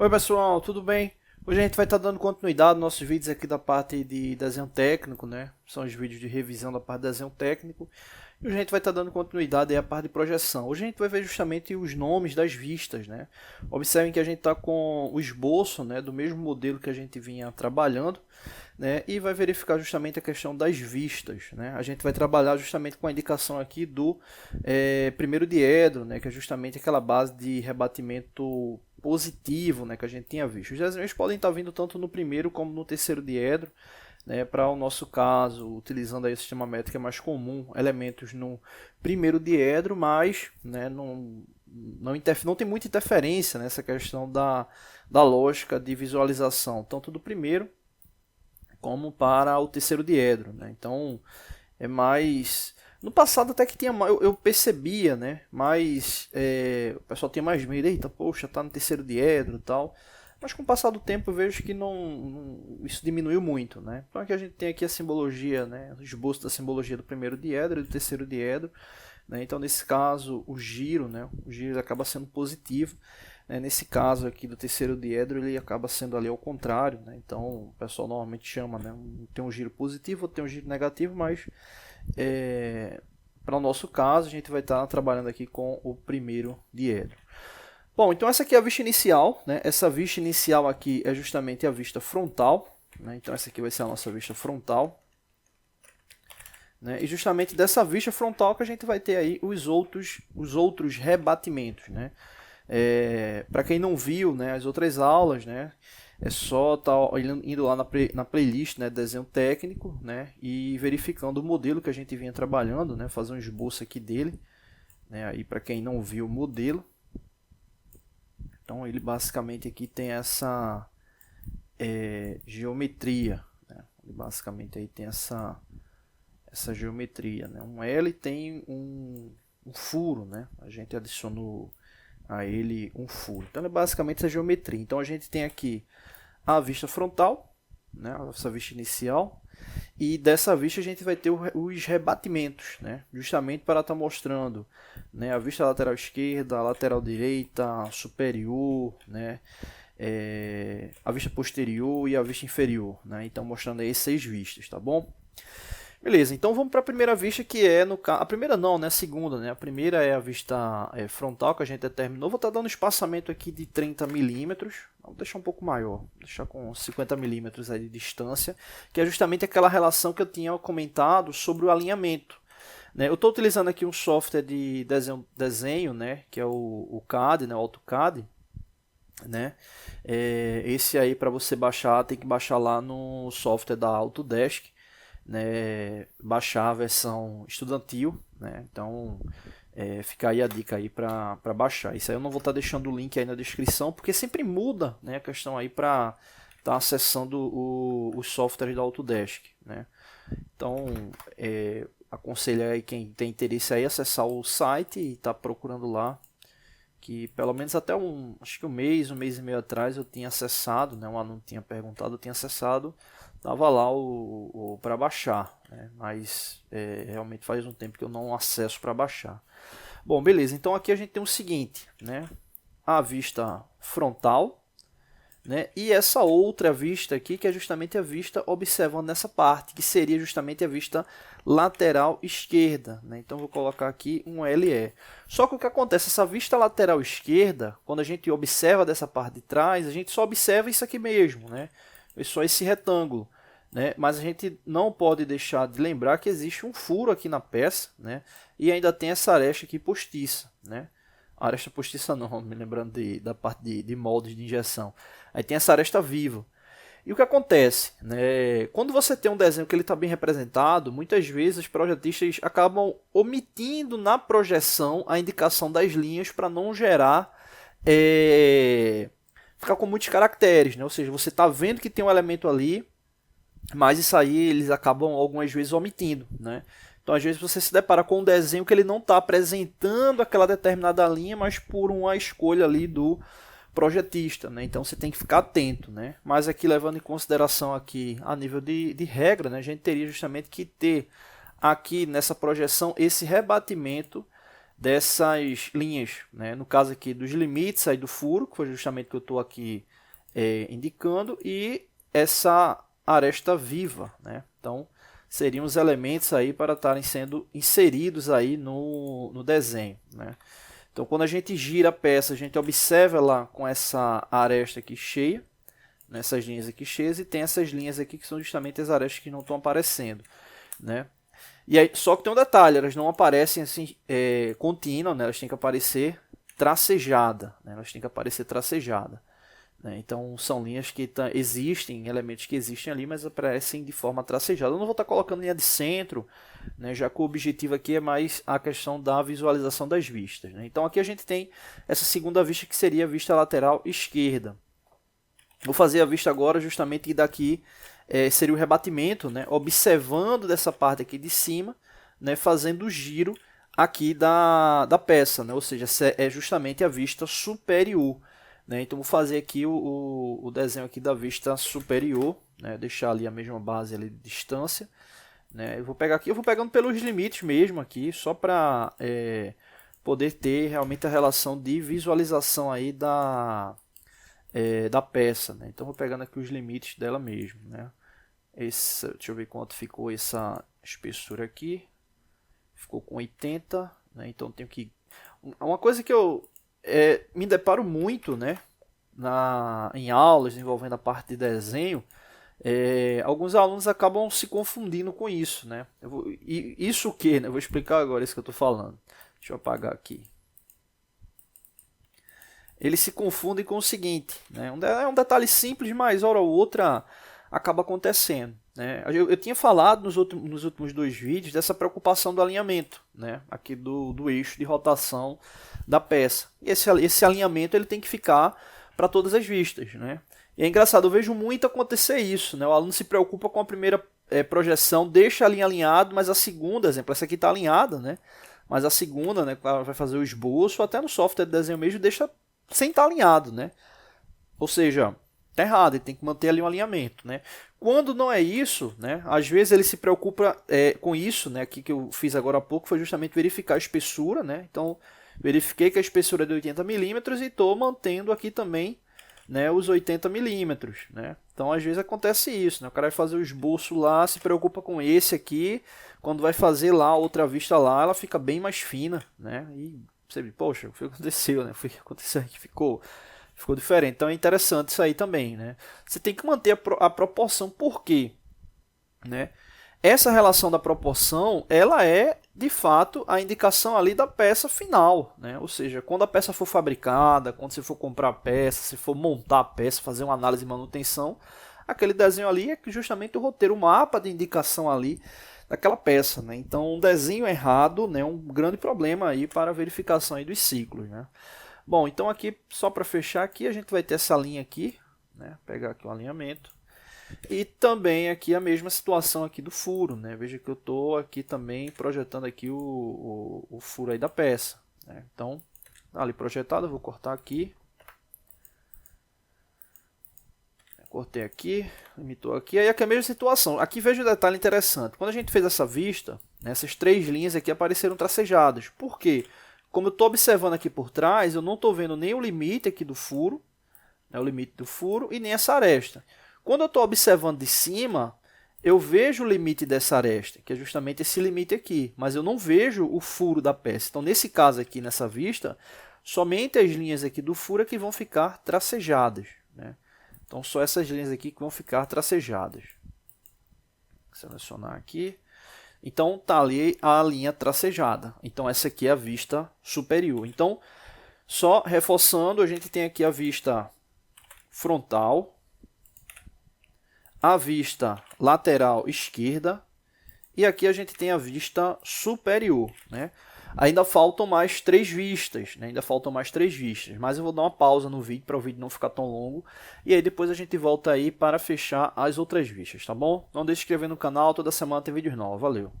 Oi pessoal, tudo bem? Hoje a gente vai estar dando continuidade aos nossos vídeos aqui da parte de desenho técnico, né? São os vídeos de revisão da parte de desenho técnico. E hoje a gente vai estar dando continuidade aí à parte de projeção. Hoje a gente vai ver justamente os nomes das vistas, né? Observem que a gente está com o esboço, né, do mesmo modelo que a gente vinha trabalhando, né? E vai verificar justamente a questão das vistas, né? A gente vai trabalhar justamente com a indicação aqui do primeiro diedro, né? Que é justamente aquela base de rebatimento positivo, né, que a gente tinha visto. Os desenhos podem estar vindo tanto no primeiro como no terceiro diedro, né, para o nosso caso, utilizando aí o sistema métrico mais comum, elementos no primeiro diedro, mas né, não tem muita interferência nessa questão da lógica de visualização, tanto do primeiro como para o terceiro diedro. Né? Então, é mais... No passado até que tinha, eu percebia, né? Mas o pessoal tinha mais medo. Eita, poxa, tá no terceiro diedro e tal. Mas com o passar do tempo eu vejo que isso diminuiu muito, né? Então aqui a gente tem aqui a simbologia, né? O esboço da simbologia do primeiro diedro e do terceiro diedro. Né? Então nesse caso o giro, né? O giro acaba sendo positivo. Né? Nesse caso aqui do terceiro diedro ele acaba sendo ali ao contrário. Né? Então o pessoal normalmente chama, né? Tem um giro positivo, tem um giro negativo, mas para o nosso caso, a gente vai estar trabalhando aqui com o primeiro diedro. Bom, então essa aqui é a vista inicial, né? Essa vista inicial aqui é justamente a vista frontal, né? Então essa aqui vai ser a nossa vista frontal, né? E justamente dessa vista frontal que a gente vai ter aí os outros rebatimentos, né? Para quem não viu, né, as outras aulas, né? É só estar indo lá na playlist, né, desenho técnico, né, e verificando o modelo que a gente vinha trabalhando, né, fazer um esboço aqui dele, né, aí para quem não viu o modelo. Então ele basicamente aqui tem essa geometria, né, ele basicamente aí tem essa geometria, né, um L tem um furo, né, a gente adicionou a ele um furo. Então é basicamente essa geometria. Então a gente tem aqui a vista frontal, né, essa vista inicial, e dessa vista a gente vai ter os rebatimentos, né, justamente para estar mostrando, né, a vista lateral esquerda, a lateral direita, superior, né, a vista posterior e a vista inferior. Né, então mostrando aí 6 vistas, tá bom? Beleza, então vamos para a primeira vista, que é a primeira não, né? A segunda, né? A primeira é a vista frontal que a gente determinou. Vou estar dando um espaçamento aqui de 30 milímetros. Vou deixar um pouco maior, vou deixar com 50 milímetros aí de distância, que é justamente aquela relação que eu tinha comentado sobre o alinhamento. Né? Eu estou utilizando aqui um software de desenho, né? Que é o CAD, né? O AutoCAD. Né? Esse aí para você baixar, tem que baixar lá no software da Autodesk. Né, baixar a versão estudantil, né, então fica aí a dica aí para baixar. Isso aí eu não vou estar deixando o link aí na descrição, porque sempre muda, né, a questão aí para estar acessando os softwares da Autodesk, né. Então aconselho aí quem tem interesse aí acessar o site e estar procurando lá, que pelo menos até acho que um mês e meio atrás eu tinha acessado, né, um aluno tinha perguntado, eu tinha acessado, tava lá o para baixar, né? Mas realmente faz um tempo que eu não acesso para baixar. Bom, beleza, então aqui a gente tem o seguinte, né? A vista frontal, né? E essa outra vista aqui, que é justamente a vista observando nessa parte, que seria justamente a vista lateral esquerda, né? Então vou colocar aqui um LE. Só que o que acontece, essa vista lateral esquerda, quando a gente observa dessa parte de trás, a gente só observa isso aqui mesmo, né? É só esse retângulo, né? Mas a gente não pode deixar de lembrar que existe um furo aqui na peça, né? E ainda tem essa aresta aqui postiça, né? A aresta postiça não, me lembrando da parte de moldes de injeção. Aí tem essa aresta viva. E o que acontece? Né? Quando você tem um desenho que ele está bem representado, muitas vezes os projetistas acabam omitindo na projeção a indicação das linhas para não gerar... ficar com muitos caracteres, né? Ou seja, você está vendo que tem um elemento ali, mas isso aí eles acabam algumas vezes omitindo, né? Então às vezes você se depara com um desenho que ele não está apresentando aquela determinada linha, mas por uma escolha ali do projetista, né? Então você tem que ficar atento, né? Mas aqui levando em consideração aqui a nível de regra, né? A gente teria justamente que ter aqui nessa projeção esse rebatimento dessas linhas, né? No caso aqui dos limites aí do furo, que foi justamente o que eu estou aqui indicando, e essa aresta viva, né? Então, seriam os elementos aí para estarem sendo inseridos aí no desenho, né? Então, quando a gente gira a peça, a gente observa lá com essa aresta aqui cheia, nessas linhas aqui cheias, e tem essas linhas aqui que são justamente as arestas que não estão aparecendo, né? E aí, só que tem um detalhe, elas não aparecem assim contínuas, né? Elas têm que aparecer tracejada, né? Elas têm que aparecer tracejada, né? Então são linhas que existem, elementos que existem ali, mas aparecem de forma tracejada. Eu não vou estar colocando linha de centro, né? Já que o objetivo aqui é mais a questão da visualização das vistas, né? Então aqui a gente tem essa segunda vista que seria a vista lateral esquerda. Vou fazer a vista agora justamente daqui seria o rebatimento, né? Observando dessa parte aqui de cima, né? Fazendo o giro aqui da peça, né? Ou seja, é justamente a vista superior, né? Então vou fazer aqui o desenho aqui da vista superior, né? Deixar ali a mesma base ali de distância, né? Eu vou pegar aqui, eu vou pegando pelos limites mesmo aqui, só para poder ter realmente a relação de visualização aí da peça, né? Então vou pegando aqui os limites dela mesmo, né? Deixa eu ver quanto ficou essa espessura aqui. Ficou com 80, né? Então tenho que... Uma coisa que eu me deparo muito, né? Em aulas envolvendo a parte de desenho, alguns alunos acabam se confundindo com isso, né? Isso o que, né? Eu vou explicar agora isso que eu estou falando. Deixa eu apagar aqui. Eles se confundem com o seguinte, né? É um detalhe simples, mas hora ou outra acaba acontecendo, né? Eu tinha falado nos últimos 2 vídeos dessa preocupação do alinhamento, né? Aqui do eixo de rotação da peça. E esse alinhamento ele tem que ficar para todas as vistas, né? E é engraçado, eu vejo muito acontecer isso, né? O aluno se preocupa com a primeira projeção, deixa a linha alinhada, mas a segunda, exemplo, essa aqui está alinhada, né? Mas a segunda, né, vai fazer o esboço, até no software de desenho mesmo, deixa sem estar alinhado, né? Ou seja, tá errado, ele tem que manter ali um alinhamento, né? Quando não é isso, né? Às vezes ele se preocupa com isso, né? Aqui que eu fiz agora há pouco foi justamente verificar a espessura, né? Então verifiquei que a espessura é de 80 milímetros e estou mantendo aqui também, né, os 80 milímetros, né? Então às vezes acontece isso, né? O cara vai fazer o esboço lá, se preocupa com esse aqui, quando vai fazer lá outra vista lá, ela fica bem mais fina, né? E você vê, poxa, o que aconteceu, né? Foi o que aconteceu aqui, ficou diferente. Então é interessante isso aí também, né? Você tem que manter a proporção, por quê? Né? Essa relação da proporção, ela é, de fato, a indicação ali da peça final, né? Ou seja, quando a peça for fabricada, quando você for comprar a peça, se for montar a peça, fazer uma análise de manutenção, aquele desenho ali é justamente o roteiro, o mapa de indicação ali daquela peça, né? Então, um desenho errado, né, é um grande problema aí para a verificação aí dos ciclos, né? Bom, então aqui, só para fechar aqui, a gente vai ter essa linha aqui, né? Pegar aqui o alinhamento. E também aqui a mesma situação aqui do furo, né? Veja que eu estou aqui também projetando aqui o furo aí da peça, né? Então, ali projetado, eu vou cortar aqui. Cortei aqui, limitou aqui. Aí aqui é a mesma situação. Aqui veja um detalhe interessante. Quando a gente fez essa vista, né, essas 3 linhas aqui apareceram tracejadas. Por quê? Como eu estou observando aqui por trás, eu não estou vendo nem o limite aqui do furo, né, o limite do furo, e nem essa aresta. Quando eu estou observando de cima, eu vejo o limite dessa aresta, que é justamente esse limite aqui, mas eu não vejo o furo da peça. Então, nesse caso aqui, nessa vista, somente as linhas aqui do furo é que vão ficar tracejadas, né? Então, só essas linhas aqui que vão ficar tracejadas. Selecionar aqui. Então, está ali a linha tracejada. Então, essa aqui é a vista superior. Então, só reforçando, a gente tem aqui a vista frontal, a vista lateral esquerda e aqui a gente tem a vista superior, né? Ainda faltam mais 3 vistas, né? Ainda faltam mais 3 vistas, mas eu vou dar uma pausa no vídeo para o vídeo não ficar tão longo e aí depois a gente volta aí para fechar as outras vistas, tá bom? Não deixe de se inscrever no canal, toda semana tem vídeos novos, valeu!